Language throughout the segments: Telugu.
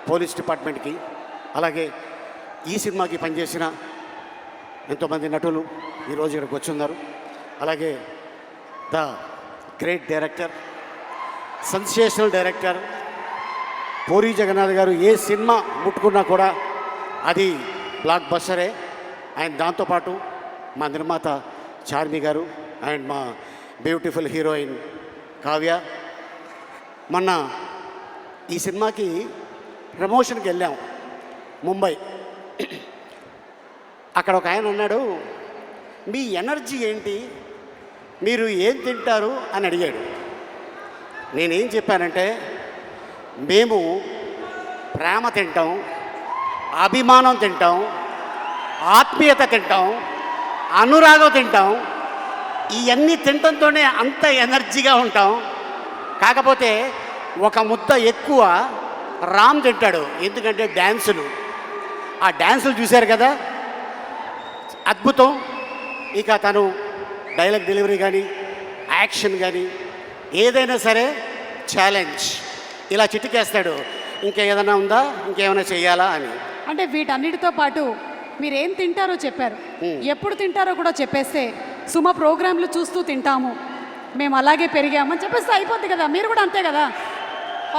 పోలీస్ డిపార్ట్మెంట్కి, అలాగే ఈ సినిమాకి పనిచేసిన ఎంతోమంది నటులు ఈరోజు ఇక్కడికి వచ్చి ఉన్నారు. అలాగే the great director, sensational director Puri Jagannadh గారు ఏ సినిమా ముట్టుకున్నా కూడా అది బ్లాక్ బస్టరే. అండ్ దాంతోపాటు మా నిర్మాత చార్మి గారు అండ్ మా బ్యూటిఫుల్ హీరోయిన్ కావ్య. మొన్న ఈ సినిమాకి ప్రమోషన్కి వెళ్ళాం ముంబై. అక్కడ ఒక ఆయన అన్నాడు, మీ ఎనర్జీ ఏంటి, మీరు ఏం తింటారు అని అడిగాడు. నేనేం చెప్పానంటే, మేము ప్రేమ తింటాం, అభిమానం తింటాం, ఆత్మీయత తింటాం, అనురాగం తింటాం. ఇవన్నీ తినటంతోనే అంత ఎనర్జీగా ఉంటాం. కాకపోతే ఒక ముద్ద ఎక్కువ రామ్ తింటాడు, ఎందుకంటే డ్యాన్సులు. ఆ డ్యాన్సులు చూశారు కదా, అద్భుతం. ఇక తను డైలాగ్ డెలివరీ కానీ యాక్షన్ కానీ ఏదైనా సరే ఛాలెంజ్, ఇలా చిటికేస్తాడు. ఇంకా ఏదైనా ఉందా, ఇంకేమైనా చెయ్యాలా అని. అంటే వీటన్నిటితో పాటు మీరేం తింటారో చెప్పారు, ఎప్పుడు తింటారో కూడా చెప్పేస్తే సుమ ప్రోగ్రాంలు చూస్తూ తింటాము, మేము అలాగే పెరిగామని చెప్పేస్తే అయిపోద్ది కదా. మీరు కూడా అంతే కదా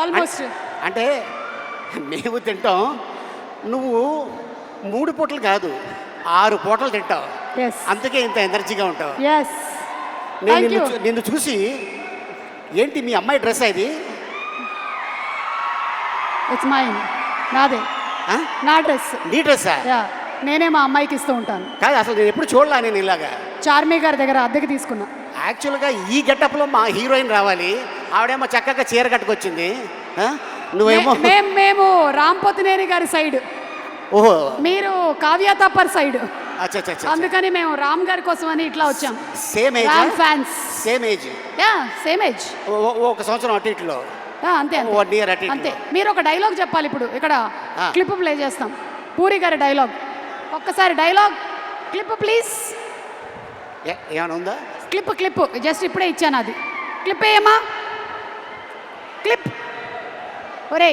ఆల్మోస్ట్. అంటే మేము తింటాం, నువ్వు 3 పూటలు కాదు 6 పూటలు తింటావు, అందుకే ఇంత ఎనర్జీగా ఉంటావు. నేను నిన్ను చూసి, ఏంటి మీ అమ్మాయి డ్రెస్ ఇది? ఇట్స్ మైన్, నాదే, నా డ్రెస్. నీ డ్రెస్సా? నేనే మా అమ్మాయికి ఇస్తూ ఉంటాను. కాదు, అసలు నేను ఎప్పుడు చూడలా నేను ఇలాగా. చార్మి గారి దగ్గర అద్దెకి తీసుకున్నా. యాక్చువల్గా ఈ గెటప్లో మా హీరోయిన్ రావాలి, ఆవిడేమో చక్కగా చీర కట్టుకొచ్చింది, నువ్వేమో మేము రామ్ పోతినేని గారి సైడ్, ఓహో మీరు కావ్య తప్పర్ సైడ్. అచ్చా, అందుకని మేము రామ్ గారి కోసం అని ఇట్లా వచ్చాం. Same age, Ram fans. Same age, same age, ఒక సంవత్సరం అటు ఇట్లో. అంతే 1 year అటు అంతే. మీరు ఒక డైలాగ్ చెప్పాలి ఇప్పుడు. ఇక్కడ క్లిప్ ప్లే చేస్తాం, పూరి గారి డైలాగ్. ఒక్కసారి డైలాగ్ క్లిప్ ప్లీజ్. ఏమైనా ఉందా? క్లిప్ జస్ట్ ఇప్పుడే ఇచ్చాను, అది క్లిప్ ఏమా క్లిప్. ఒరే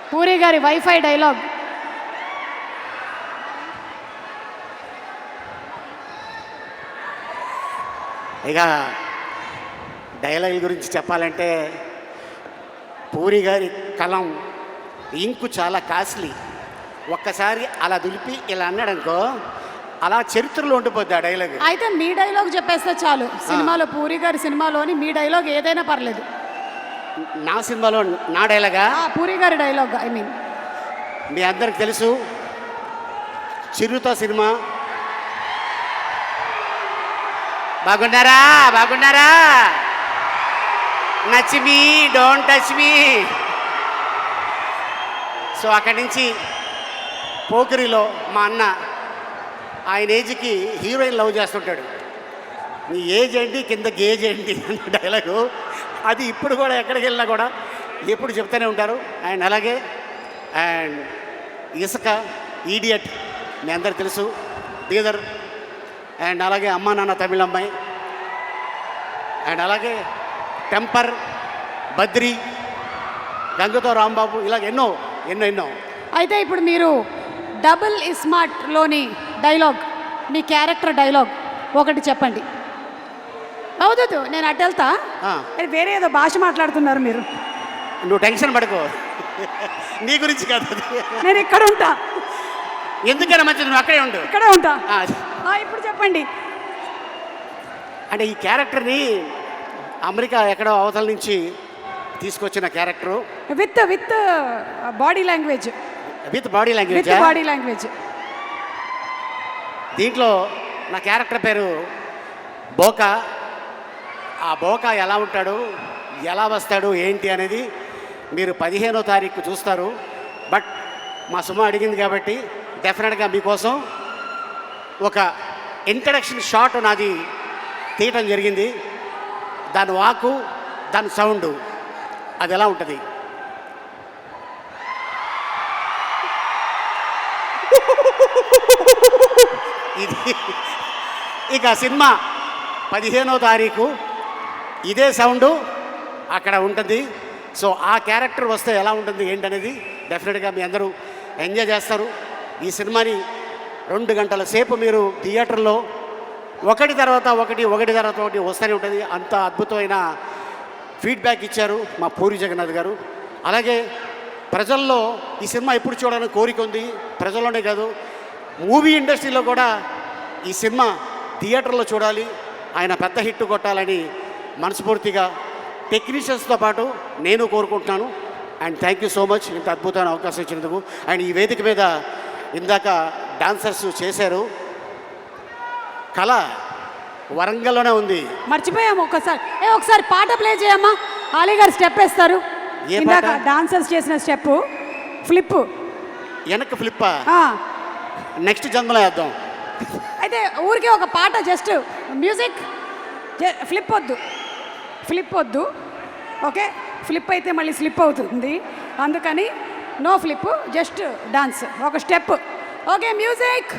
పూరి గారి వైఫై డైలాగ్. ఇక డైలాగ్ గురించి చెప్పాలంటే, పూరి గారి కలం ఇంకు చాలా కాస్ట్లీ. ఒక్కసారి అలా దులిపి ఇలా అన్నాడనుకో, అలా చరిత్రలో ఉండిపోద్ది ఆ డైలాగ్. అయితే మీ డైలాగ్ చెప్పేస్తే చాలు. సినిమాలో పూరి గారి సినిమాలోని మీ డైలాగ్ ఏదైనా పర్లేదు. నా సినిమాలో నా డైలాగా? పూరి గారి డైలాగ్. ఐ మీన్ మీ అందరికి తెలుసు, చిరుత సినిమా. బాగున్నారా? నచ్ me don't touch me. So అక్కడి నుంచి పోకిరిలో మా అన్న ఆయన ఏజ్కి హీరోయిన్ లవ్ చేస్తుంటాడు. నీ ఏజ్ ఏంటి, కింద గేజ్ ఏంటి అన్న డైలాగు. అది ఇప్పుడు కూడా ఎక్కడికి వెళ్ళినా కూడా ఎప్పుడు చెప్తూనే ఉంటారు. అండ్ అలాగే అండ్ ఇసుక, ఈడియట్ మీ అందరికి తెలుసు, బీదర్. అండ్ అలాగే అమ్మా నాన్న తమిళ అమ్మాయి. అండ్ అలాగే టెంపర్, బద్రి, గంగతో రాంబాబు, ఇలాగ ఎన్నో. అయితే ఇప్పుడు మీరు డబుల్ ఇస్మార్ట్లోని డైలాగ్, మీ క్యారెక్టర్ డైలాగ్ ఒకటి చెప్పండి. అవుతుంది, నేను అటు వెళ్తా. వేరే ఏదో భాష మాట్లాడుతున్నారు మీరు. నువ్వు టెన్షన్ పడుకో, నీ గురించి కాదు, నేను ఇక్కడ ఉంటా. ఎందుకైనా మంచిది, నువ్వు అక్కడే ఉండు. ఇక్కడే ఉంటా. ఇప్పుడు చెప్పండి. అంటే ఈ క్యారెక్టర్ని అమెరికా ఎక్కడో అవతల నుంచి తీసుకొచ్చిన character, with body language. With body language. దీంట్లో నా క్యారెక్టర్ పేరు బోకా. ఆ బోకా ఎలా ఉంటాడు, ఎలా వస్తాడు, ఏంటి అనేది మీరు 15వ తారీఖు చూస్తారు. బట్ మా సుమ అడిగింది కాబట్టి డెఫినెట్గా మీకోసం ఒక ఇంట్రడక్షన్ షాట్ నాది తీయటం జరిగింది. దాని వాకు, దాని సౌండ్, అది ఎలా ఉంటుంది. ఇది ఇక సినిమా 15వ తారీఖు ఇదే సౌండు అక్కడ ఉంటుంది. సో ఆ క్యారెక్టర్ వస్తే ఎలా ఉంటుంది ఏంటనేది డెఫినెట్గా మీ అందరూ ఎంజాయ్ చేస్తారు. ఈ సినిమాని 2 గంటల సేపు మీరు థియేటర్లో ఒకటి తర్వాత ఒకటి వస్తూనే ఉంటుంది. అంత అద్భుతమైన ఫీడ్బ్యాక్ ఇచ్చారు మా పూరి జగన్నాథ్ గారు. అలాగే ప్రజల్లో ఈ సినిమా ఎప్పుడు చూడాలని కోరిక ఉంది. ప్రజల్లోనే కాదు, మూవీ ఇండస్ట్రీలో కూడా ఈ సినిమా థియేటర్లో చూడాలి, ఆయన పెద్ద హిట్ కొట్టాలని మనస్ఫూర్తిగా టెక్నీషియన్స్తో పాటు నేను కోరుకుంటున్నాను. And thank you so much ఇంత అద్భుతమైన అవకాశం ఇచ్చినందుకు. అండ్ ఈ వేదిక మీద ఇందాక డాన్సర్స్ చేశారు. కళ వరంగల్లోనే ఉంది. మర్చిపోయాము ఒకసారి పాట ప్లే చేయమ్మా. ఆలీ గారు స్టెప్ వేస్తారు. ఏ ఇందాక పాట? డాన్సర్స్ చేసిన స్టెప్ ఫ్లిప్. వెనక్కి ఫ్లిప్పా? నెక్స్ట్ జన్మలో వేద్దాం. అయితే ఊరికే ఒక పాట జస్ట్ మ్యూజిక్. ఫ్లిప్ వద్దు. ఓకే, ఫ్లిప్ అయితే మళ్ళీ స్లిప్ అవుతుంది, అందుకని నో ఫ్లిప్, జస్ట్ డాన్స్, ఒక స్టెప్. Okay, music.